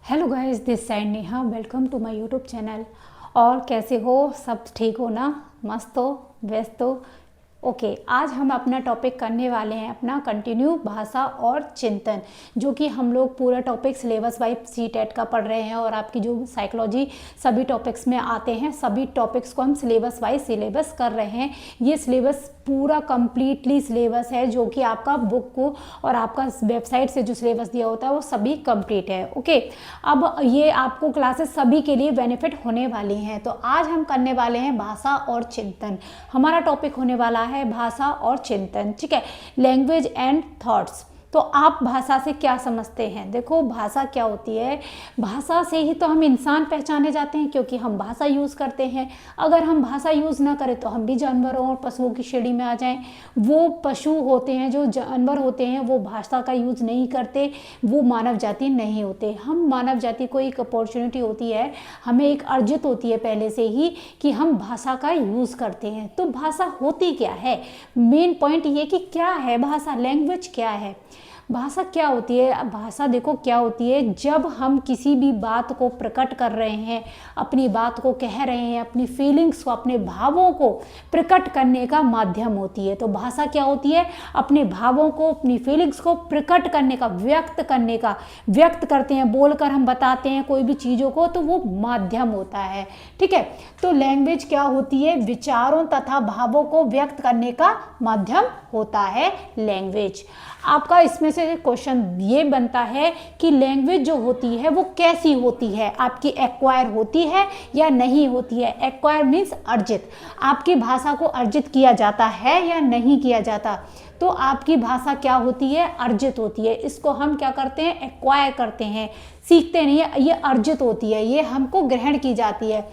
Hello guys, this side Neha. Welcome to my YouTube channel. और कैसे हो? सब ठीक हो ना? मस्त हो? व्यस्त हो? ओके, आज हम अपना टॉपिक करने वाले हैं अपना कंटिन्यू भाषा और चिंतन, जो कि हम लोग पूरा टॉपिक सिलेबस वाइज सीटेट का पढ़ रहे हैं और आपकी जो साइकोलॉजी सभी टॉपिक्स में आते हैं, सभी टॉपिक्स को हम सिलेबस वाइज सिलेबस कर रहे हैं। ये सिलेबस पूरा कंप्लीटली सिलेबस है जो कि आपका बुक को और आपका वेबसाइट से जो सिलेबस दिया होता है वो सभी कंप्लीट है। ओके, अब ये आपको क्लासेस सभी के लिए बेनिफिट होने वाली हैं। तो आज हम करने वाले हैं भाषा और चिंतन। हमारा टॉपिक होने वाला है भाषा और चिंतन, ठीक है, लैंग्वेज एंड थॉट्स। तो आप भाषा से क्या समझते हैं? देखो, भाषा क्या होती है? भाषा से ही तो हम इंसान पहचाने जाते हैं, क्योंकि हम भाषा यूज़ करते हैं। अगर हम भाषा यूज़ ना करें तो हम भी जानवरों और पशुओं की श्रेणी में आ जाएं। वो पशु होते हैं, जो जानवर होते हैं, वो भाषा का यूज़ नहीं करते, वो मानव जाति नहीं होते। हम मानव जाति को एक अपॉर्चुनिटी होती है, हमें एक अर्जित होती है पहले से ही कि हम भाषा का यूज़ करते हैं। तो भाषा होती क्या है? मेन पॉइंट ये कि क्या है भाषा, लैंग्वेज क्या है? भाषा क्या होती है? भाषा देखो क्या होती है, जब हम किसी भी बात को प्रकट कर रहे हैं, अपनी बात को कह रहे हैं, अपनी फीलिंग्स को, अपने भावों को प्रकट करने का माध्यम होती है। तो भाषा क्या होती है? अपने भावों को, अपनी फीलिंग्स को प्रकट करने का, व्यक्त करने का, व्यक्त करते हैं, बोलकर हम बताते हैं कोई भी चीज़ों को, तो वो माध्यम होता है। ठीक है, तो लैंग्वेज क्या होती है? विचारों तथा भावों को व्यक्त करने का माध्यम होता है लैंग्वेज। आपका इसमें से क्वेश्चन ये बनता है कि लैंग्वेज जो होती है वो कैसी होती है? आपकी एक्वायर होती है या नहीं होती है? एक्वायर मीन्स अर्जित। आपकी भाषा को अर्जित किया जाता है या नहीं किया जाता? तो आपकी भाषा क्या होती है? अर्जित होती है। इसको हम क्या करते हैं? एक्वायर करते हैं, सीखते नहीं है, ये अर्जित होती है, ये हमको ग्रहण की जाती है।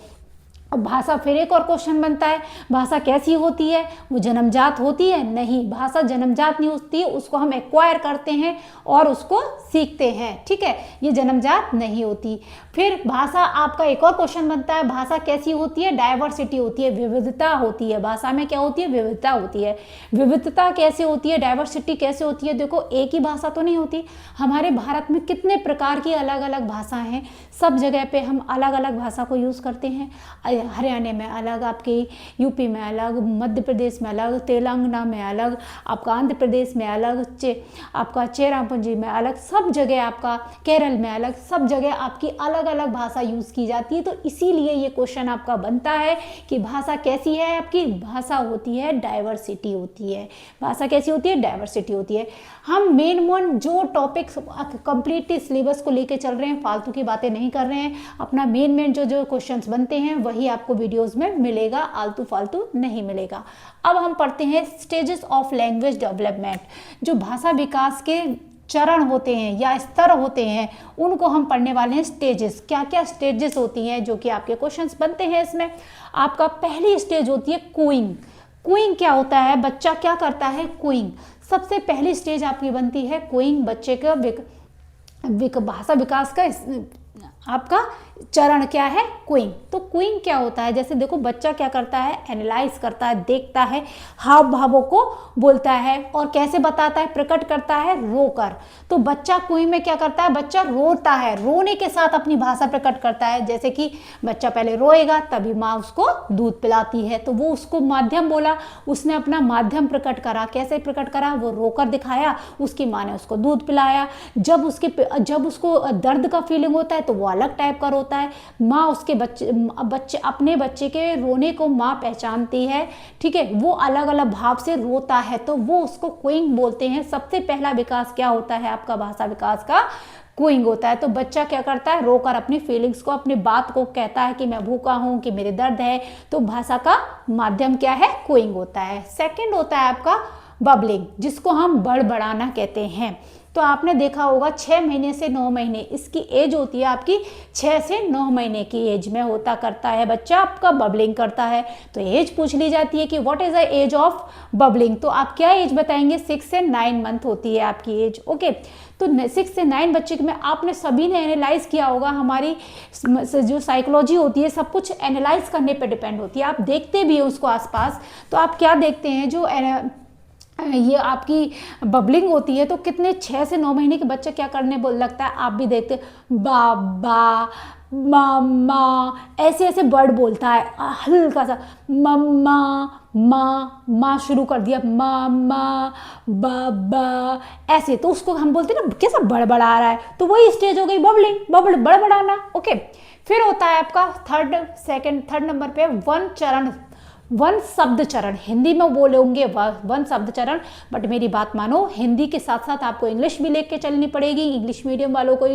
अब भाषा, फिर एक और क्वेश्चन बनता है, भाषा कैसी होती है? वो जन्मजात होती है? नहीं, भाषा जन्मजात नहीं होती है, उसको हम एक्वायर करते हैं और उसको सीखते हैं। ठीक है, ये जन्मजात नहीं होती। फिर भाषा, आपका एक और क्वेश्चन बनता है, भाषा कैसी होती है? डाइवर्सिटी होती है, विविधता होती है। भाषा में क्या होती है? विविधता होती है। विविधता कैसे होती है? डाइवर्सिटी कैसे होती है? देखो, एक ही भाषा तो नहीं होती। हमारे भारत में कितने प्रकार की अलग अलग भाषा हैं, सब जगह पे हम अलग अलग भाषा को यूज़ करते हैं। हरियाणा में अलग, आपके यूपी में अलग, मध्य प्रदेश में अलग, तेलंगाना में अलग, आपका आंध्र प्रदेश में अलग, आपका चेरापूंजी में अलग, सब जगह आपका केरल में अलग, सब जगह आपकी अलग अलग भाषा यूज़ की जाती है। तो इसीलिए ये क्वेश्चन आपका बनता है कि भाषा कैसी है? आपकी भाषा होती है, डाइवर्सिटी होती है। भाषा कैसी होती है? डाइवर्सिटी होती है। हम मेन जो टॉपिक्स कंप्लीटली सिलेबस को लेके चल रहे हैं, फालतू की बातें नहीं कर रहे हैं। अपना मेन जो क्वेश्चंस बनते हैं वही आपको वीडियोस में मिलेगा, आलतू फालतू नहीं मिलेगा। अब हम पढ़ते हैं स्टेजेस ऑफ लैंग्वेज डेवलपमेंट। जो भाषा विकास के चरण होते हैं या स्तर होते हैं, उनको हम पढ़ने वाले हैं स्टेजेस। क्या क्या स्टेजेस होती हैं जो कि आपके क्वेश्चंस बनते हैं इसमें? आपका पहली स्टेज होती है कूइंग। कूइंग क्या होता है? बच्चा क्या करता है? कूइंग। सबसे पहली स्टेज आपकी बनती है कूइंग। बच्चे का भाषा विकास का आपका चरण क्या है? क्विंग। तो क्विंग क्या होता है? जैसे देखो, बच्चा क्या करता है? एनालाइज करता है, देखता है, हाव भावों को बोलता है और कैसे बताता है? प्रकट करता है रोकर। तो बच्चा क्विंग में क्या करता है? बच्चा रोता है, रोने के साथ अपनी भाषा प्रकट करता है। जैसे कि बच्चा पहले रोएगा, तभी माँ उसको दूध पिलाती है, तो वो उसको माध्यम बोला, उसने अपना माध्यम प्रकट करा। कैसे प्रकट करा? वो रोकर दिखाया, उसकी माँ ने उसको दूध पिलाया। जब उसको दर्द का फीलिंग होता है तो वो अलग टाइप का रोता है। माँ उसके बच्चे अपने बच्चे के रोने को माँ पहचानती है, ठीक है, वो अलग अलग भाव से रोता है, तो वो उसको क्विंग बोलते हैं। सबसे पहला विकास क्या होता है आपका? भाषा विकास का क्विंग होता है। तो बच्चा क्या करता है? रोकर अपनी फीलिंग्स को, अपनी बात को कहता है कि मैं भूखा हूं, कि मेरे दर्द है। तो भाषा का माध्यम क्या है? क्विंग होता है। सेकंड होता है आपका बबलिंग, जिसको हम बड़बड़ाना कहते हैं। तो आपने देखा होगा 6 महीने से 9 महीने, इसकी एज होती है आपकी 6 से 9 महीने की एज में होता करता है बच्चा आपका बबलिंग करता है। तो एज पूछ ली जाती है कि what is the age of bubbling, तो आप क्या एज बताएंगे? 6 से 9 मंथ होती है आपकी एज। ओके, तो 6 से 9 बच्चे में आपने सभी ने एनालाइज किया होगा। हमारी जो साइकोलॉजी होती है सब कुछ एनालाइज करने पर डिपेंड होती है। आप देखते भी हो उसको आसपास, तो आप क्या देखते हैं? जो ये आपकी बबलिंग होती है, तो कितने 6 से 9 महीने के बच्चे क्या करने बोल लगता है, आप भी देखते बाबा मामा ऐसे ऐसे वर्ड बोलता है, हल्का सा मम्मा माँ माँ शुरू कर दिया, मामा बाबा ऐसे, तो उसको हम बोलते हैं ना कैसा बड़बड़ा रहा है, तो वही स्टेज हो गई बबलिंग, बड़बड़ाना। ओके, फिर होता है आपका थर्ड नंबर पे वन चरण, वन शब्द चरण, हिंदी में बोलेंगे वन शब्द चरण, बट मेरी बात मानो, हिंदी के साथ साथ आपको इंग्लिश भी लेके चलनी पड़ेगी। इंग्लिश मीडियम वालों को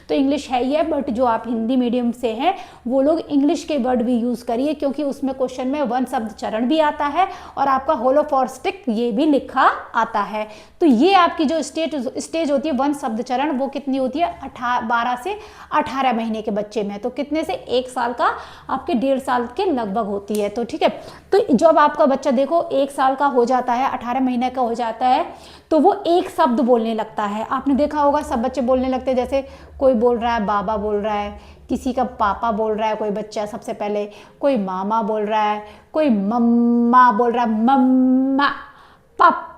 तो इंग्लिश है ही है, बट जो आप हिंदी मीडियम से हैं वो लोग इंग्लिश के वर्ड भी यूज़ करिए, क्योंकि उसमें क्वेश्चन में वन शब्द चरण भी आता है और आपका होलोफोर्स्टिक ये भी लिखा आता है। तो ये आपकी जो स्टेज होती है वन शब्द चरण, वो कितनी होती है, 12 से 18 महीने के बच्चे में, तो कितने से 1 साल का, आपके 1.5 साल के लगभग होती है। तो ठीक है, तो जब आपका बच्चा देखो 1 साल का हो जाता है, 18 महीने का हो जाता है, तो वो एक शब्द बोलने लगता है। आपने देखा होगा सब बच्चे बोलने लगते हैं, जैसे कोई बोल रहा है बाबा बोल रहा है, किसी का पापा बोल रहा है, कोई बच्चा सबसे पहले, कोई मामा बोल रहा है, कोई मम्मा बोल रहा है, मम्मा, पापा,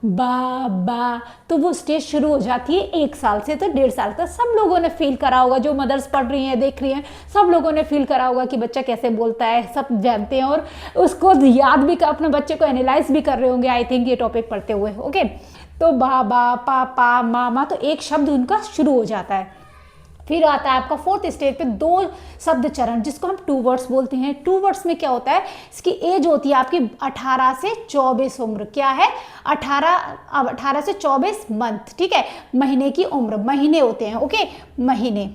बाबा, तो वो स्टेज शुरू हो जाती है 1 साल से। तो 1.5 साल का सब लोगों ने फील करा होगा, जो मदर्स पढ़ रही हैं देख रही हैं, सब लोगों ने फील करा होगा कि बच्चा कैसे बोलता है, सब जानते हैं और उसको याद भी कर, अपने बच्चे को एनालाइज भी कर रहे होंगे आई थिंक ये टॉपिक पढ़ते हुए। ओके, तो बाबा पापा मामा, तो एक शब्द उनका शुरू हो जाता है। फिर आता है आपका 4th स्टेज पे 2 शब्द चरण, जिसको हम 2 वर्ड्स बोलते हैं। 2 वर्ड्स में क्या होता है, इसकी एज होती है आपकी 18 से 24 उम्र, क्या है 18 से 24 मंथ, ठीक है, महीने की उम्र, महीने होते हैं। ओके, महीने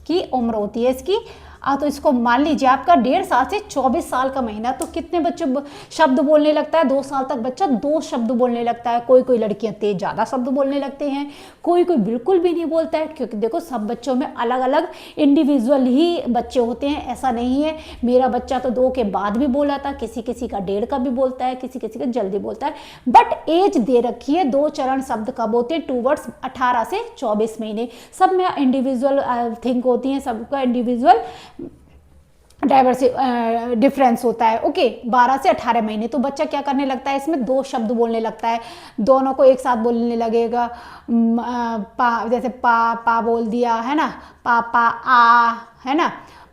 की उम्र होती है इसकी। तो इसको मान लीजिए आपका 1.5 साल से 24 साल का महीना, तो कितने बच्चे शब्द बोलने लगता है, 2 साल तक बच्चा 2 शब्द बोलने लगता है। कोई कोई लड़कियां तेज ज़्यादा शब्द बोलने लगते हैं, कोई कोई बिल्कुल भी नहीं बोलता है, क्योंकि देखो सब बच्चों में अलग अलग इंडिविजुअल ही बच्चे होते हैं, ऐसा नहीं है मेरा बच्चा तो 2 के बाद भी बोला था, किसी किसी का 1.5 का भी बोलता है, किसी किसी का जल्दी बोलता है, बट एज दे रखी है। 2 चरण शब्द कब होते हैं, 2 वर्ड्स 18 से 24 महीने, सब में इंडिविजुअल थिंक होती हैं, सबका इंडिविजुअल डिफरेंस होता है। ओके, 12 से 18 महीने, तो बच्चा क्या करने लगता है, इसमें 2 शब्द बोलने लगता है, दोनों को एक साथ बोलने लगेगा। जैसे पा बोल दिया है ना, पापा आ, है ना,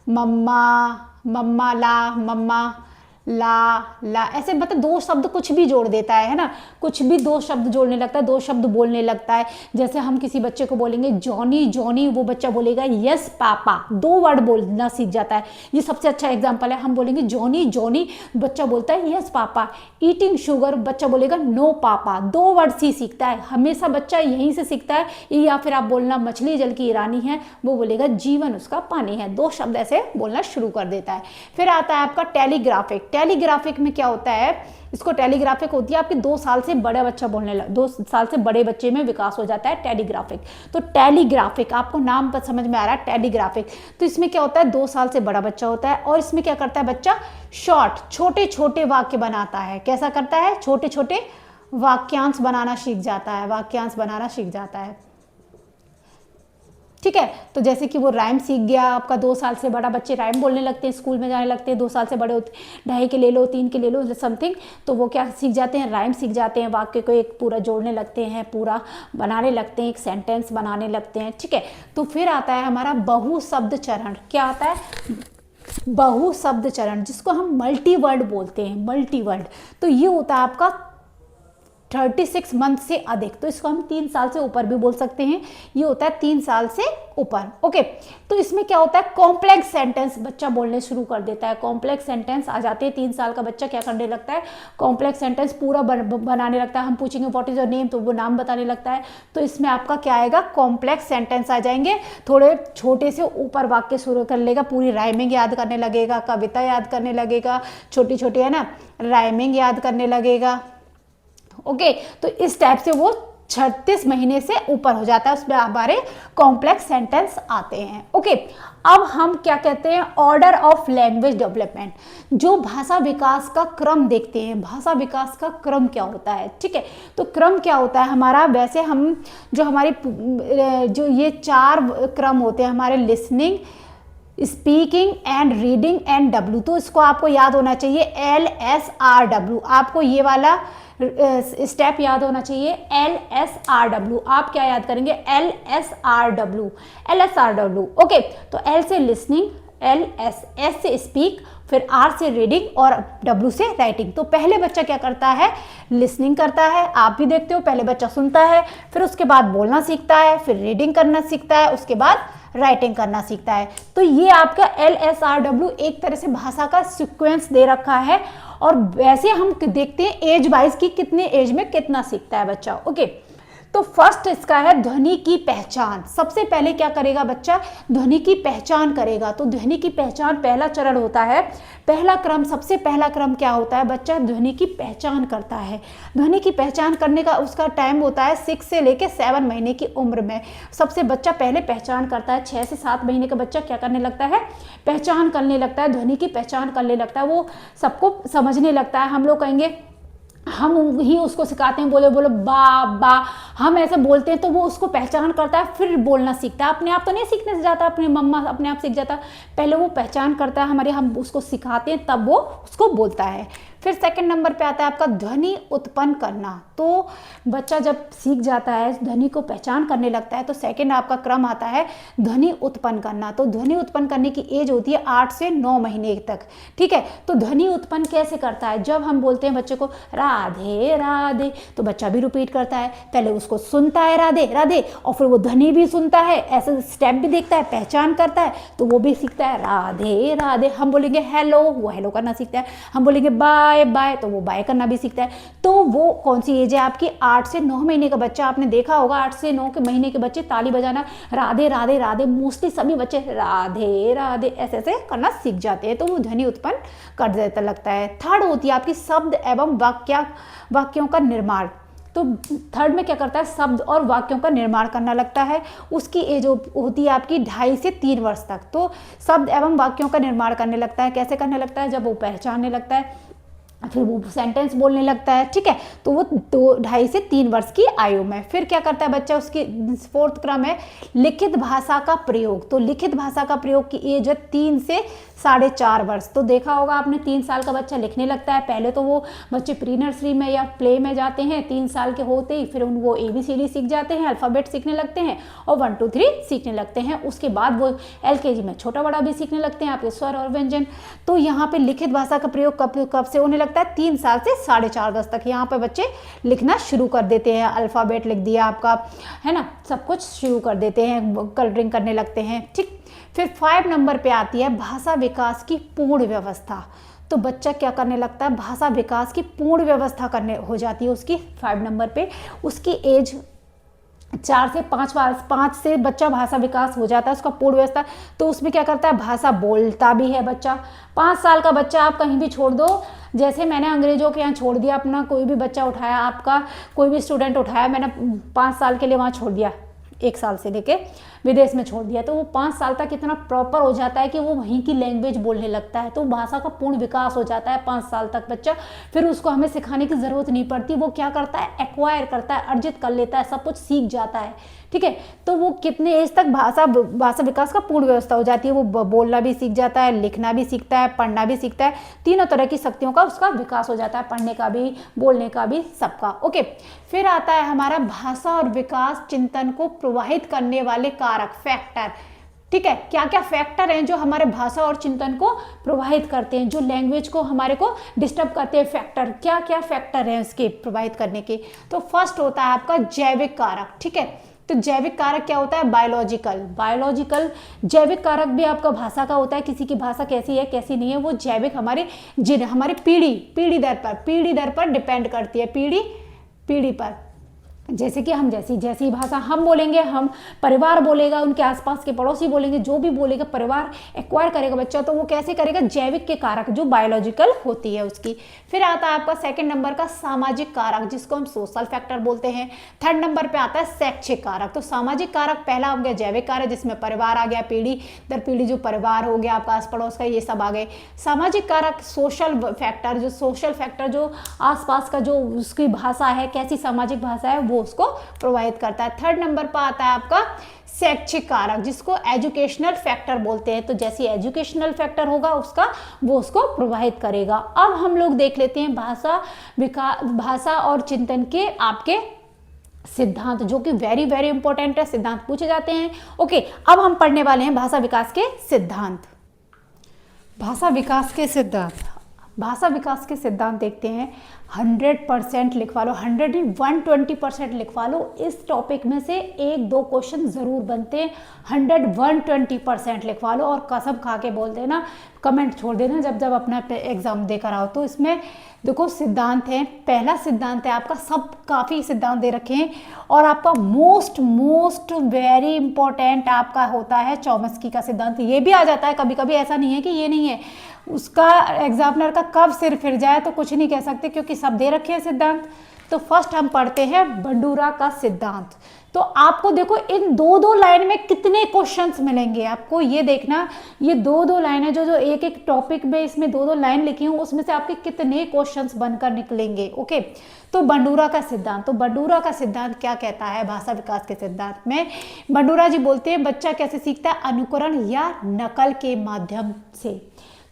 मम्मा मम्मा, ला मम्मा, ला ऐसे, मतलब 2 शब्द कुछ भी जोड़ देता है ना, कुछ भी 2 शब्द जोड़ने लगता है, 2 शब्द बोलने लगता है। जैसे हम किसी बच्चे को बोलेंगे जॉनी जॉनी, वो बच्चा बोलेगा यस पापा, 2 वर्ड बोलना सीख जाता है। ये सबसे अच्छा एग्जांपल है, हम बोलेंगे जॉनी जॉनी, बच्चा बोलता है यस पापा। ईटिंग शुगर, बच्चा बोलेगा नो पापा, 2 वर्ड ही सीखता है, हमेशा बच्चा यहीं से सीखता है। या फिर आप बोलना मछली जल की रानी है, वो बोलेगा जीवन उसका पानी है, 2 शब्द ऐसे बोलना शुरू कर देता है। फिर आता है आपका टेलीग्राफिक। टेलीग्राफिक में क्या होता है, इसको टेलीग्राफिक होती है आपके 2 साल से बड़ा बच्चा बोलने 2 साल से बड़े बच्चे में विकास हो जाता है टेलीग्राफिक। तो टेलीग्राफिक आपको नाम पर समझ में आ रहा है, टेलीग्राफिक। तो इसमें क्या होता है, 2 साल से बड़ा बच्चा होता है और इसमें क्या करता है बच्चा, शॉर्ट छोटे छोटे वाक्य बनाता है। कैसा करता है, छोटे छोटे वाक्यांश बनाना सीख जाता है, वाक्यांश बनाना सीख जाता है, ठीक है। तो जैसे कि वो राइम सीख गया आपका, 2 साल से बड़ा बच्चे राइम बोलने लगते हैं, स्कूल में जाने लगते हैं, 2 साल से बड़े होते, 2.5 के ले लो, 3 के ले लो समथिंग, तो वो क्या सीख जाते हैं, राइम सीख जाते हैं, वाक्य को एक पूरा जोड़ने लगते हैं, पूरा बनाने लगते हैं, एक सेंटेंस बनाने लगते हैं, ठीक है। तो फिर आता है हमारा बहु शब्द चरण। क्या आता है, बहु शब्द चरण, जिसको हम मल्टी वर्ड बोलते हैं, मल्टी वर्ड। तो ये होता है आपका 36 मंथ से अधिक, तो इसको हम 3 साल से ऊपर भी बोल सकते हैं, ये होता है 3 साल से ऊपर। ओके, तो इसमें क्या होता है, कॉम्प्लेक्स सेंटेंस बच्चा बोलने शुरू कर देता है, कॉम्प्लेक्स सेंटेंस आ जाते हैं। 3 साल का बच्चा क्या करने लगता है, कॉम्प्लेक्स सेंटेंस पूरा बनाने लगता है। हम पूछेंगे व्हाट इज योर नेम, तो वो नाम बताने लगता है। तो इसमें आपका क्या आएगा, कॉम्प्लेक्स सेंटेंस आ जाएंगे, थोड़े छोटे से ऊपर वाक्य शुरू कर लेगा, पूरी राइमिंग याद करने लगेगा, कविता याद करने लगेगा, छोटी छोटी है ना राइमिंग याद करने लगेगा। ओके, तो इस टाइप से वो 36 महीने से ऊपर हो जाता है, उसमें हमारे कॉम्प्लेक्स सेंटेंस आते हैं। ओके, अब हम क्या कहते हैं, ऑर्डर ऑफ लैंग्वेज डेवलपमेंट, जो भाषा विकास का क्रम देखते हैं, भाषा विकास का क्रम क्या होता है, ठीक है। तो क्रम क्या होता है हमारा, वैसे हम जो हमारी जो ये 4 क्रम होते हैं हमारे, listening, speaking and reading and W, तो इसको आपको याद होना चाहिए LSRW, आपको ये वाला स्टेप याद होना चाहिए LSRW। आप क्या याद करेंगे LSRW, LSRW। ओके, तो L से लिसनिंग, S से स्पीक, फिर R से रीडिंग और W से राइटिंग। तो पहले बच्चा क्या करता है, लिसनिंग करता है, आप भी देखते हो, पहले बच्चा सुनता है, फिर उसके बाद बोलना सीखता है, फिर रीडिंग करना सीखता है, उसके बाद राइटिंग करना सीखता है। तो ये आपका LSRW एक तरह से भाषा का सीक्वेंस दे रखा है। और वैसे हम देखते हैं एज वाइज की कितने एज में कितना सीखता है बच्चा। ओके, तो फर्स्ट इसका है ध्वनि की पहचान। सबसे पहले क्या करेगा बच्चा, ध्वनि की पहचान करेगा। तो ध्वनि की पहचान पहला चरण होता है, पहला क्रम, सबसे पहला क्रम क्या होता है, बच्चा ध्वनि की पहचान करता है। ध्वनि की पहचान करने का उसका टाइम होता है 6 से लेकर 7 महीने की उम्र में। सबसे बच्चा पहले पहचान करता है, 6 से 7 महीने का बच्चा क्या करने लगता है, पहचान करने लगता है, ध्वनि की पहचान करने लगता है, वो सबको समझने लगता है। हम लोग कहेंगे, हम ही उसको सिखाते हैं, बोले बोलो बा बा, हम ऐसे बोलते हैं तो वो उसको पहचान करता है, फिर बोलना सीखता है। अपने आप तो नहीं सीखने से जाता, अपनी मम्मा अपने आप सीख जाता, पहले वो पहचान करता है हमारे, हम उसको सिखाते हैं तब वो उसको बोलता है। फिर सेकंड नंबर पे आता है आपका ध्वनि उत्पन्न करना। तो बच्चा जब सीख जाता है, ध्वनि को पहचान करने लगता है, तो सेकंड आपका क्रम आता है ध्वनि उत्पन्न करना। तो ध्वनि उत्पन्न करने की एज होती है 8 से 9 महीने तक। ठीक है, तो ध्वनि उत्पन्न कैसे करता है, जब हम बोलते हैं बच्चे को राधे राधे, तो बच्चा भी रिपीट करता है, पहले उसको सुनता है राधे राधे, और फिर वो ध्वनि भी सुनता है, ऐसे स्टेप भी देखता है, पहचान करता है, तो वो भी सीखता है राधे राधे। हम बोलेंगे हेलो, वो हेलो करना सीखता है। हम बोलेंगे बाय बाय, तो वो बाय करना भी सीखता है। तो वो कौन सी एज है आपकी, 8 से 9 महीने का बच्चा। आपने देखा होगा 8 से 9 के महीने के बच्चे ताली बजाना राधे राधे राधे, मोस्टली सभी बच्चे राधे राधे ऐसे ऐसे करना सीख जाते हैं, तो वो ध्वनि उत्पन्न कर देता लगता है। थर्ड होती है आपकी शब्द एवं वाक्यों का निर्माण। तो थर्ड में क्या करता है, शब्द और वाक्यों का निर्माण करना लगता है। उसकी एज होती है आपकी 2.5 से 3 वर्ष तक। तो शब्द एवं वाक्यों का निर्माण करने लगता है। कैसे करने लगता है, जब वो पहचानने लगता है, फिर वो सेंटेंस बोलने लगता है। ठीक है, तो वो 2.5 से 3 वर्ष की आयु में। फिर क्या करता है बच्चा, उसकी फोर्थ क्रम है लिखित भाषा का प्रयोग। तो लिखित भाषा का प्रयोग की एज है 3 से 4.5 वर्ष। तो देखा होगा आपने 3 साल का बच्चा लिखने लगता है। पहले तो वो बच्चे प्री नर्सरी में या प्ले में जाते हैं 3 साल के होते ही, फिर वो ABCD सीख जाते हैं, अल्फ़ाबेट सीखने लगते हैं और 1 2 3 सीखने लगते हैं। उसके बाद वो LKG में छोटा बड़ा भी सीखने लगते हैं, आपके स्वर और व्यंजन। तो यहाँ पे लिखित भाषा का प्रयोग कब से होने लगता है, 3 साल से 4.5 वर्ष तक। यहाँ पे बच्चे लिखना शुरू कर देते हैं, अल्फ़ाबेट लिख दिया आपका, है ना, सब कुछ शुरू कर देते हैं, कलरिंग करने लगते हैं। ठीक, फिर 5 नंबर पे आती है भाषा विकास की पूर्ण व्यवस्था। तो बच्चा क्या करने लगता है, भाषा विकास की पूर्ण व्यवस्था करने हो जाती है उसकी 5 नंबर पे। उसकी एज 4 से 5 से बच्चा भाषा विकास हो जाता है, उसका पूर्ण व्यवस्था। तो उसमें क्या करता है, भाषा बोलता भी है बच्चा। 5 साल का बच्चा आप कहीं भी छोड़ दो, जैसे मैंने अंग्रेजों के यहाँ छोड़ दिया अपना, कोई भी बच्चा उठाया, आपका कोई भी स्टूडेंट उठाया, मैंने 5 साल के लिए वहाँ छोड़ दिया, 1 साल से लेके विदेश में छोड़ दिया, तो वो 5 साल तक इतना प्रॉपर हो जाता है कि वो वहीं की लैंग्वेज बोलने लगता है। तो भाषा का पूर्ण विकास हो जाता है 5 साल तक बच्चा। फिर उसको हमें सिखाने की ज़रूरत नहीं पड़ती, वो क्या करता है, एक्वायर करता है, अर्जित कर लेता है, सब कुछ सीख जाता है। ठीक है, तो वो कितने एज तक भाषा विकास का पूर्ण व्यवस्था हो जाती है, वो बोलना भी सीख जाता है, लिखना भी सीखता है, पढ़ना भी सीखता है, तीनों तरह की शक्तियों का उसका विकास हो जाता है, पढ़ने का भी, बोलने का भी, सबका। ओके, फिर आता है हमारा भाषा और विकास चिंतन को प्रभावित करने वाले कारक, फैक्टर। ठीक है, क्या क्या फैक्टर हैं जो हमारे भाषा और चिंतन को प्रभावित करते हैं, जो लैंग्वेज को हमारे को डिस्टर्ब करते हैं, फैक्टर क्या क्या फैक्टर हैं उसके प्रभावित करने के। तो फर्स्ट होता है आपका जैविक कारक। ठीक है, तो जैविक कारक क्या होता है, बायोलॉजिकल जैविक कारक भी आपका भाषा का होता है। किसी की भाषा कैसी है कैसी नहीं है, वो जैविक हमारी पीढ़ी दर पर डिपेंड करती है, पीढ़ी पर। जैसे कि हम जैसी भाषा हम बोलेंगे, हम परिवार बोलेगा, उनके आसपास के पड़ोसी बोलेंगे, जो भी बोलेगा परिवार एक्वायर करेगा बच्चा, तो वो कैसे करेगा, जैविक के कारक जो बायोलॉजिकल होती है उसकी। फिर आता है आपका सेकंड नंबर का सामाजिक कारक, जिसको हम सोशल फैक्टर बोलते हैं। थर्ड नंबर पे आता है शैक्षिक कारक। तो सामाजिक कारक पहला हो गया जैविक कारक, जिसमें परिवार आ गया, पीढ़ी दर पीढ़ी जो परिवार हो गया आपका, आस पड़ोस का, ये सब आ गए। सामाजिक कारक सोशल फैक्टर जो आसपास का जो उसकी भाषा है, कैसी सामाजिक भाषा है, वो उसको प्रभावित करता है। थर्ड नंबर पर आता है आपका शैक्षिक कारक, जिसको एजुकेशनल फैक्टर बोलते हैं। तो जैसे एजुकेशनल फैक्टर होगा उसका, वो उसको प्रभावित करेगा। अब हम लोग देख लेते हैं भाषा और चिंतन के आपके सिद्धांत, जो कि वेरी वेरी इंपॉर्टेंट है, सिद्धांत पूछे जाते हैं। ओके, अब हम पढ़ने वाले हैं भाषा विकास के सिद्धांत। भाषा विकास के सिद्धांत देखते हैं। 100% लिखवा लो, 100 नहीं 120% लिखवा लो। इस टॉपिक में से 1-2 क्वेश्चन जरूर बनते हैं। 120% लिखवा लो और कसम खा के बोल देना, कमेंट छोड़ देना जब जब अपना एग्जाम देकर आओ। तो इसमें देखो सिद्धांत है, पहला सिद्धांत है आपका, सब काफ़ी सिद्धांत दे रखे हैं, और आपका मोस्ट वेरी इंपॉर्टेंट आपका होता है चॉम्स्की का सिद्धांत। ये भी आ जाता है कभी कभी, ऐसा नहीं है कि ये नहीं है। उसका एग्जामिनर का कब सिर फिर जाए तो कुछ नहीं कह सकते, क्योंकि सब दे रखे हैं सिद्धांत। तो फर्स्ट हम पढ़ते हैं बंडूरा का सिद्धांत। तो आपको देखो इन 2-2 लाइन में कितने क्वेश्चंस मिलेंगे, आपको ये देखना, ये 2-2 लाइन है, जो एक एक टॉपिक में इसमें 2-2 लाइन लिखी हूँ, उसमें से आपके कितने क्वेश्चंस बनकर निकलेंगे। ओके, तो बंडूरा का सिद्धांत, तो बंडूरा का सिद्धांत क्या कहता है भाषा विकास के सिद्धांत में? बंडूरा जी बोलते हैं बच्चा कैसे सीखता है, अनुकरण या नकल के माध्यम से।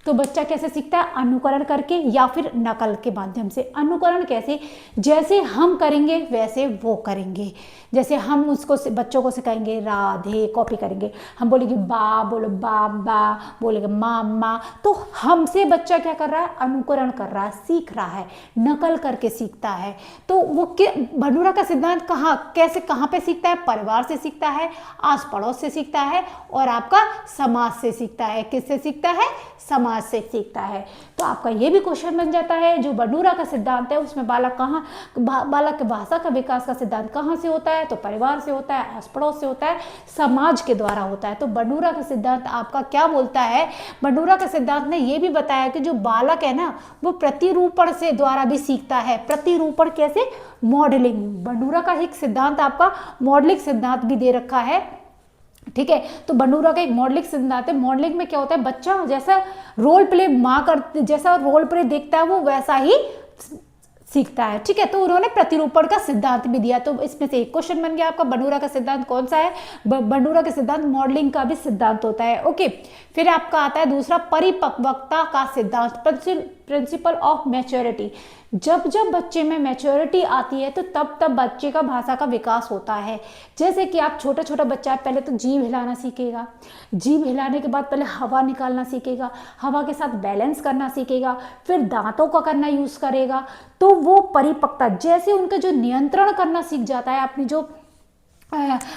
तो बच्चा कैसे सीखता है, अनुकरण करके या फिर नकल के माध्यम से। अनुकरण कैसे, जैसे हम करेंगे वैसे वो करेंगे। जैसे हम उसको बच्चों को सिखाएंगे राधे, कॉपी करेंगे, हम बोलेंगे बा, बोलो बा बा, बोलेंगे माँ माँ, तो हमसे बच्चा क्या कर रहा है, अनुकरण कर रहा है, सीख रहा है, नकल करके सीखता है। तो वो बंडूरा का सिद्धांत कहाँ पे सीखता है, परिवार से सीखता है, आस पड़ोस से सीखता है, और आपका समाज से सीखता है। किससे सीखता है, समाज से सीखता है। तो आपका ये भी क्वेश्चन बन जाता है, जो बंडूरा का सिद्धांत है उसमें बालक के भाषा का विकास का सिद्धांत कहाँ से होता है, तो परिवार से होता है, आस पड़ोस से होता है, समाज के द्वारा होता है। तो बंडूरा का सिद्धांत आपका क्या बोलता है, बंडूरा का सिद्धांत ने ये भी बताया कि जो बालक है ना, वो प्रतिरूपण से द्वारा भी सीखता है। प्रतिरूपण कैसे, मॉडलिंग। बंडूरा का एक सिद्धांत आपका मॉडलिंग सिद्धांत भी दे रखा है, ठीक है। तो बंडूरा का एक मॉडलिंग सिद्धांत है। मॉडलिंग में क्या होता है, बच्चा जैसा रोल प्ले जैसा रोल प्ले देखता है वो वैसा ही सीखता है, ठीक है। तो उन्होंने प्रतिरूपण का सिद्धांत भी दिया। तो इसमें से एक क्वेश्चन बन गया आपका, बंडूरा का सिद्धांत कौन सा है, बंडूरा का सिद्धांत मॉडलिंग का भी सिद्धांत होता है। ओके, फिर आपका आता है दूसरा परिपक्वता का सिद्धांत, प्रिंसिपल ऑफ मैच्योरिटी। जब जब बच्चे में मैच्योरिटी आती है तो तब तब बच्चे का भाषा का विकास होता है। जैसे कि आप छोटा बच्चा है, पहले तो जीभ हिलाना सीखेगा, जीभ हिलाने के बाद पहले हवा निकालना सीखेगा, हवा के साथ बैलेंस करना सीखेगा, फिर दांतों का करना यूज करेगा। तो वो परिपक्वता, जैसे उनका जो नियंत्रण करना सीख जाता है,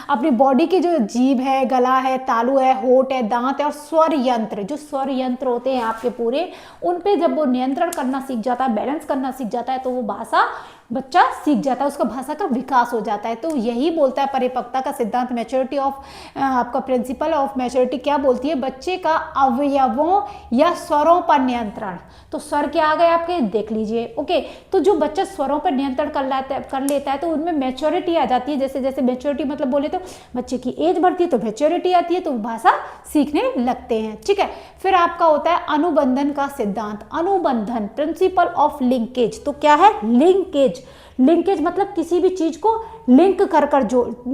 अपनी बॉडी की जो जीभ है, गला है, तालू है, होठ है, दांत है, और स्वर यंत्र, जो स्वर यंत्र होते हैं आपके पूरे, उन पे जब वो नियंत्रण करना सीख जाता है, बैलेंस करना सीख जाता है, तो वो भाषा बच्चा सीख जाता है, उसका भाषा का विकास हो जाता है। तो यही बोलता है परिपक्वता का सिद्धांत, मैच्योरिटी ऑफ आपका प्रिंसिपल ऑफ मैच्योरिटी क्या बोलती है, बच्चे का अवयवों या स्वरों पर नियंत्रण। तो स्वर क्या आ गए आपके, देख लीजिए। ओके, तो जो बच्चा स्वरों पर नियंत्रण कर लेता है तो उनमें मैच्योरिटी आ जाती है। जैसे जैसे मैच्योरिटी मतलब बोले तो बच्चे की एज बढ़ती है तो मैच्योरिटी आती है, तो भाषा सीखने लगते हैं, ठीक है। फिर आपका होता है अनुबंधन का सिद्धांत, अनुबंधन, प्रिंसिपल ऑफ लिंकेज। तो क्या है, लिंकेज। लिंकेज मतलब किसी भी चीज को लिंक कर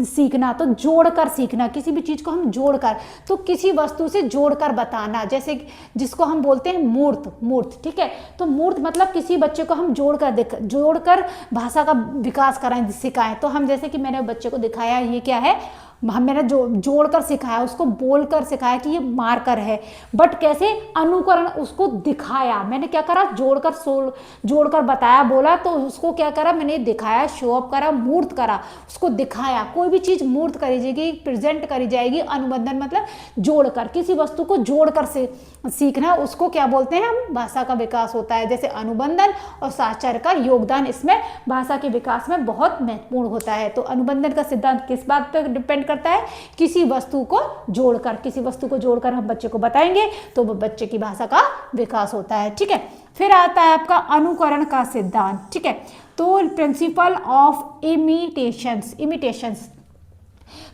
सीखना, तो जोड़कर सीखना, किसी भी चीज को हम जोड़कर, तो किसी वस्तु से जोड़कर बताना, जैसे जिसको हम बोलते हैं मूर्त, ठीक है। तो मूर्त मतलब किसी बच्चे को हम जोड़कर भाषा का विकास कराएं, सिखाएं। तो हम जैसे कि मैंने बच्चे को दिखाया, ये क्या है, मैंने जोड़कर सिखाया, उसको बोलकर सिखाया कि ये मार्कर है, बट कैसे, अनुकरण, उसको दिखाया। मैंने क्या करा, जोड़कर बताया, बोला, तो उसको क्या करा, मैंने दिखाया, शो अप करा, मूर्त करा, उसको दिखाया। कोई भी चीज मूर्त करी जाएगी, प्रेजेंट करी जाएगी। अनुबंधन मतलब जोड़कर, किसी वस्तु को जोड़कर से सीखना, उसको क्या बोलते हैं हम, भाषा का विकास होता है। जैसे अनुबंधन और साक्षर का योगदान इसमें भाषा के विकास में बहुत महत्वपूर्ण होता है। तो अनुबंधन का सिद्धांत किस बात पर डिपेंड करता है, किसी वस्तु को जोड़कर हम बच्चे को बताएंगे तो वो बच्चे की भाषा का विकास होता है, ठीक है। फिर आता है आपका अनुकरण का सिद्धांत, ठीक है। तो प्रिंसिपल ऑफ इमिटेशंस,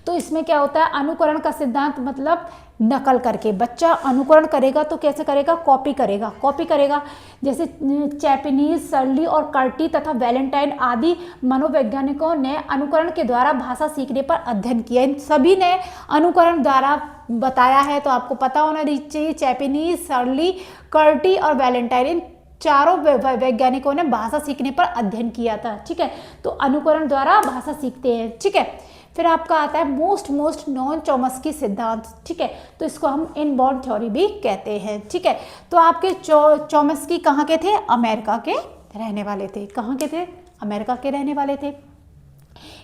तो इसमें क्या होता है, अनुकरण का सिद्धांत मतलब नकल करके। बच्चा अनुकरण करेगा तो कैसे करेगा, कॉपी करेगा। जैसे चैपनीज, सर्ली और कर्टी तथा वैलेंटाइन आदि मनोवैज्ञानिकों ने अनुकरण के द्वारा भाषा सीखने पर अध्ययन किया। इन सभी ने अनुकरण द्वारा बताया है, तो आपको पता होना चाहिए। चैपनीज, सर्ली, कर्टी और वैलेंटाइन, इन चारों वैज्ञानिकों ने भाषा सीखने पर अध्ययन किया था। ठीक है, तो अनुकरण द्वारा भाषा सीखते हैं। ठीक है, फिर आपका आता है मोस्ट नॉन चॉम्स्की सिद्धांत। ठीक है, तो इसको हम इनबॉर्न थ्योरी भी कहते हैं। ठीक है, तो आपके चॉम्स्की कहाँ के थे, अमेरिका के रहने वाले थे। कहाँ के थे, अमेरिका के रहने वाले थे।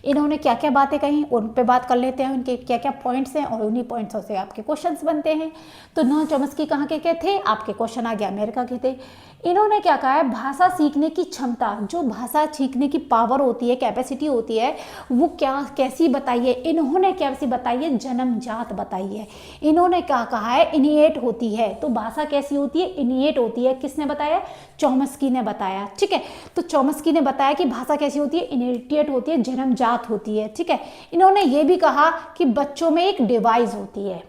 इन्होंने क्या क्या बातें कही उन पे बात कर लेते हैं, उनके क्या क्या पॉइंट्स हैं और उन्हीं पॉइंट्सों से आपके क्वेश्चंस बनते हैं। तो नॉन चॉम्स्की कहाँ के थे, आपके क्वेश्चन आ गया अमेरिका के थे। इन्होंने क्या कहा है, भाषा सीखने की क्षमता, जो भाषा सीखने की पावर होती है, कैपेसिटी होती है, वो कैसी बताई है। इन्होंने कैसी बताई है, जन्मजात बताई है। इन्होंने क्या कहा है, इनिएट होती है। तो भाषा कैसी होती है, इनिएट होती है। किसने बताया, चॉम्स्की ने बताया। ठीक है, तो चॉम्स्की ने बताया कि भाषा कैसी होती है, इनिएट होती है, जन्मजात होती है। ठीक है, इन्होंने ये भी कहा कि बच्चों में एक डिवाइस होती है,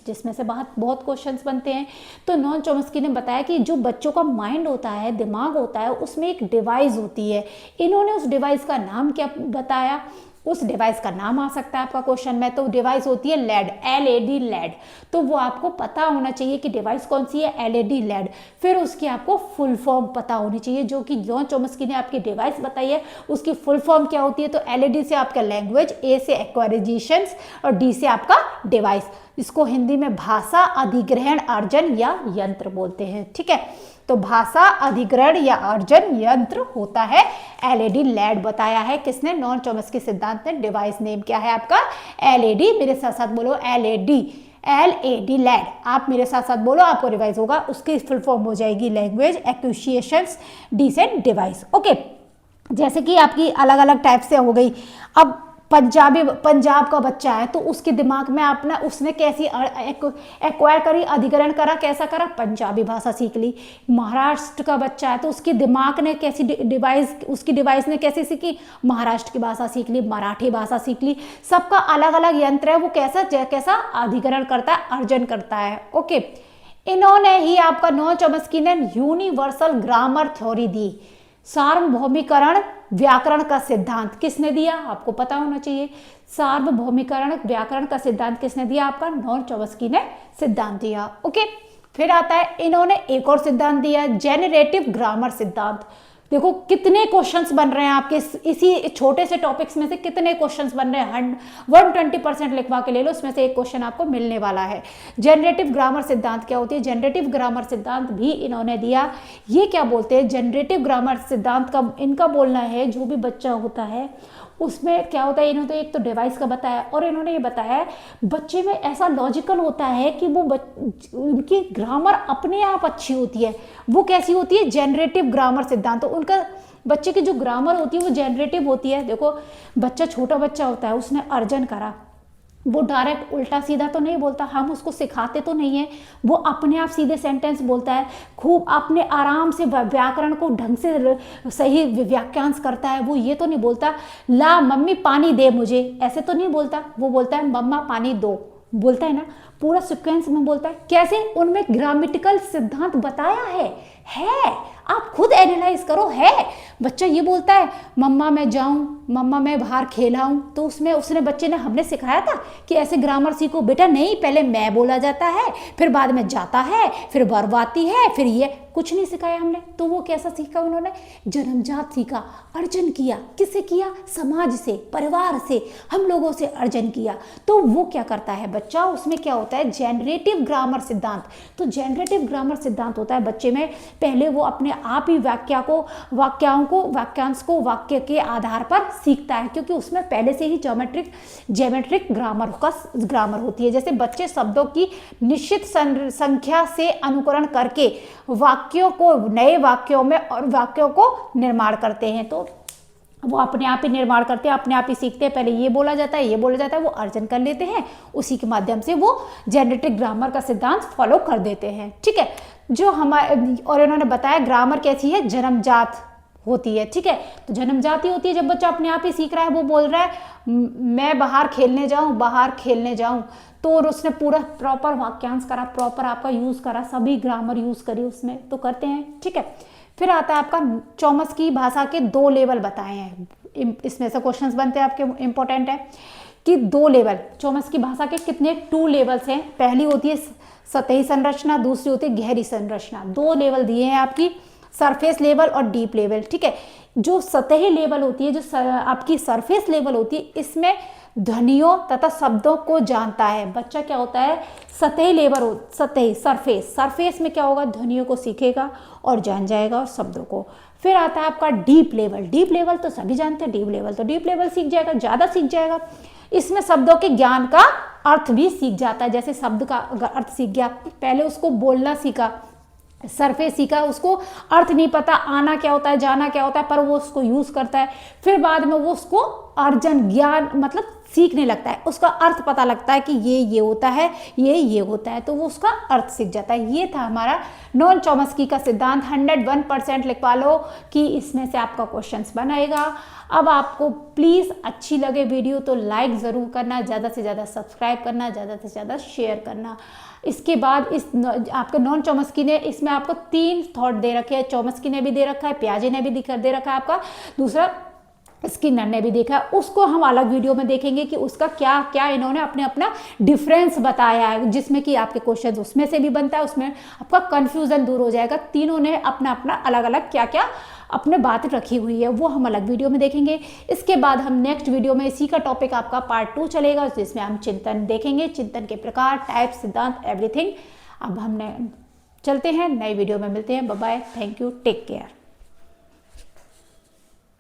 जिसमें से बहुत क्वेश्चंस बनते हैं। तो नॉन चॉम्स्की ने बताया कि जो बच्चों का माइंड होता है, दिमाग होता है, उसमें एक डिवाइस होती है। इन्होंने उस डिवाइस का नाम क्या बताया, उस डिवाइस का नाम आ सकता है आपका क्वेश्चन में। तो डिवाइस होती है लेड, LED लेड। तो वो आपको पता होना चाहिए कि डिवाइस कौन सी है, LED लेड। फिर उसकी आपको फुल फॉर्म पता होनी चाहिए, जो कि नॉन चॉम्स्की ने आपकी डिवाइस बताई है, उसकी फुल फॉर्म क्या होती है। तो LED से आपका लैंग्वेज, A से एक्वाजिशंस और D से आपका डिवाइस। इसको हिंदी में भाषा अधिग्रहण अर्जन या यंत्र बोलते हैं। ठीक है, तो भाषा अधिग्रहण या अर्जन यंत्र होता है LED लेड। बताया है किसने, नॉन चॉम्स्की सिद्धांत ने। डिवाइस नेम क्या है आपका, LED। मेरे साथ साथ बोलो LED लेड। आप मेरे साथ साथ बोलो, आपको रिवाइज होगा। उसकी फुल फॉर्म हो जाएगी लैंग्वेज एक्विजिशंस, D से डिवाइस। ओके, जैसे कि आपकी अलग अलग टाइप से हो गई। अब पंजाब का बच्चा है, तो उसके दिमाग में आपने उसने कैसी एक्वायर करी, अधिग्रहण करा, कैसा करा, पंजाबी भाषा सीख ली। महाराष्ट्र का बच्चा है, तो उसके दिमाग ने कैसी डिवाइस, उसकी डिवाइस ने कैसे सीखी, महाराष्ट्र की भाषा सीख ली, मराठी भाषा सीख ली। सबका अलग अलग यंत्र है, वो कैसा अधिग्रहण करता है, अर्जन करता है। ओके, इन्होंने ही आपका नॉन चॉम्स्की ने यूनिवर्सल ग्रामर थ्योरी दी। सार्वभौमिकरण व्याकरण का सिद्धांत किसने दिया, आपको पता होना चाहिए। सार्वभौमिकरण व्याकरण का सिद्धांत किसने दिया, आपका नॉन चॉम्स्की ने सिद्धांत दिया। ओके, फिर आता है, इन्होंने एक और सिद्धांत दिया, जेनरेटिव ग्रामर सिद्धांत। देखो कितने क्वेश्चंस बन रहे हैं आपके इसी छोटे से टॉपिक्स में से, कितने क्वेश्चंस बन रहे हैं। 120% लिखवा के ले लो, इसमें से एक क्वेश्चन आपको मिलने वाला है। जनरेटिव ग्रामर सिद्धांत क्या होती है, जनरेटिव ग्रामर सिद्धांत भी इन्होंने दिया। ये क्या बोलते हैं, जनरेटिव ग्रामर सिद्धांत का इनका बोलना है, जो भी बच्चा होता है उसमें क्या होता है, इन्होंने तो एक तो डिवाइस का बताया, और इन्होंने ये बताया बच्चे में ऐसा लॉजिकल होता है कि वो उनकी ग्रामर अपने आप अच्छी होती है। वो कैसी होती है, जनरेटिव ग्रामर सिद्धांत। तो उनका बच्चे की जो ग्रामर होती है वो जनरेटिव होती है। देखो बच्चा, छोटा बच्चा होता है, उसने अर्जन करा, वो डायरेक्ट उल्टा सीधा तो नहीं बोलता, हम उसको सिखाते तो नहीं है, वो अपने आप सीधे सेंटेंस बोलता है, खूब अपने आराम से व्याकरण को ढंग से सही व्याख्यांश करता है। वो ये तो नहीं बोलता ला मम्मी पानी दे मुझे, ऐसे तो नहीं बोलता। वो बोलता है मम्मा पानी दो, बोलता है ना, पूरा सीक्वेंस में बोलता है। कैसे, उनमें ग्रामेटिकल सिद्धांत बताया है। आप खुद एनालाइज करो। है बच्चा ये बोलता है मम्मा मैं जाऊं, मम्मा मैं बाहर खेलाऊं, तो उसमें उसने बच्चे ने, हमने सिखाया था कि ऐसे ग्रामर सीखो बेटा। नहीं, पहले मैं बोला जाता है, फिर बाद में जाता है, फिर वर्ब आती है, फिर ये कुछ नहीं सिखाया हमने। तो वो कैसा सीखा उन्होंने, जन्मजात सीखा, अर्जन किया। किससे किया, समाज से, परिवार से, हम लोगों से अर्जन किया। तो वो क्या करता है बच्चा, उसमें क्या होता है, जेनरेटिव ग्रामर सिद्धांत। तो जेनरेटिव ग्रामर सिद्धांत होता है बच्चे में, पहले वो अपने आप ही वाक्यांश को वाक्य के आधार पर सीखता है, क्योंकि उसमें पहले से ही ज्योमेट्रिक ग्रामर होती है। जैसे बच्चे शब्दों की निश्चित संख्या से अनुकरण करके वाक्यों को, नए वाक्यों में और वाक्यों को निर्माण करते हैं। तो वो अपने आप ही निर्माण करते हैं, अपने आप ही सीखते हैं। पहले ये बोला जाता है, ये बोला जाता है, वो अर्जन कर लेते हैं, उसी के माध्यम से वो जेनेटिक ग्रामर का सिद्धांत फॉलो कर देते हैं। ठीक है, जो हमारे, और इन्होंने बताया ग्रामर कैसी है, जन्मजात होती है, ठीक है। तो जन्मजाति होती है जब बच्चा अपने आप ही सीख रहा है, वो बोल रहा है मैं बाहर खेलने जाऊं, बाहर खेलने जाऊं, तो और उसने पूरा प्रॉपर वाक्यांश करा, प्रॉपर आपका यूज करा, सभी ग्रामर यूज करी उसमें, तो करते हैं, ठीक है। फिर आता है आपका चौमस्की भाषा के 2 लेवल बताए हैं, इसमें से क्वेश्चंस बनते हैं आपके, इंपॉर्टेंट है कि 2 लेवल चौमस्की भाषा के कितने 2 लेवल्स हैं। पहली होती है सतही संरचना, दूसरी होती है गहरी संरचना। 2 लेवल दिए हैं आपकी, सरफेस लेवल और डीप लेवल, ठीक है। जो सतही लेवल होती है, जो आपकी सरफेस लेवल होती है, इसमें ध्वनियों तथा शब्दों को जानता है बच्चा। क्या होता है, सतही लेवल, सतही सरफेस में क्या होगा, ध्वनियों को सीखेगा और जान जाएगा और शब्दों को। फिर आता है आपका डीप लेवल तो सभी जानते हैं, डीप लेवल सीख जाएगा, ज्यादा सीख जाएगा। इसमें शब्दों के ज्ञान का अर्थ भी सीख जाता है। जैसे शब्द का अगर अर्थ सीख गया, पहले उसको बोलना सीखा, सरफेस सीखा, उसको अर्थ नहीं पता, आना क्या होता है, जाना क्या होता है, पर वो उसको यूज करता है। फिर बाद में वो उसको अर्जन ज्ञान मतलब सीखने लगता है, उसका अर्थ पता लगता है कि ये होता है, ये होता है, तो वो उसका अर्थ सीख जाता है। ये था हमारा नॉन चॉम्स्की का सिद्धांत। 101% लिखवा लो कि इसमें से आपका क्वेश्चंस बनाएगा। अब आपको प्लीज़ अच्छी लगे वीडियो तो लाइक ज़रूर करना, ज़्यादा से ज़्यादा सब्सक्राइब करना, ज़्यादा से ज़्यादा शेयर करना। इसके बाद इस आपके नॉन चॉम्स्की ने इसमें आपको 3 थॉट दे रखे हैं, चॉम्स्की ने भी दे रखा है, पियाजे ने भी दे रखा है, आपका दूसरा स्किनर ने भी देखा है। उसको हम अलग वीडियो में देखेंगे कि उसका क्या क्या इन्होंने अपना डिफरेंस बताया है, जिसमें कि आपके क्वेश्चन उसमें से भी बनता है, उसमें आपका कंफ्यूजन दूर हो जाएगा। तीनों ने अपना अलग अलग क्या क्या अपने बात रखी हुई है, वो हम अलग वीडियो में देखेंगे। इसके बाद हम नेक्स्ट वीडियो में इसी का टॉपिक आपका पार्ट 2 चलेगा, जिसमें हम चिंतन देखेंगे, चिंतन के प्रकार, टाइप, सिद्धांत, एवरीथिंग। अब हमने चलते हैं, नई वीडियो में मिलते हैं। Bye bye, thank you, take care.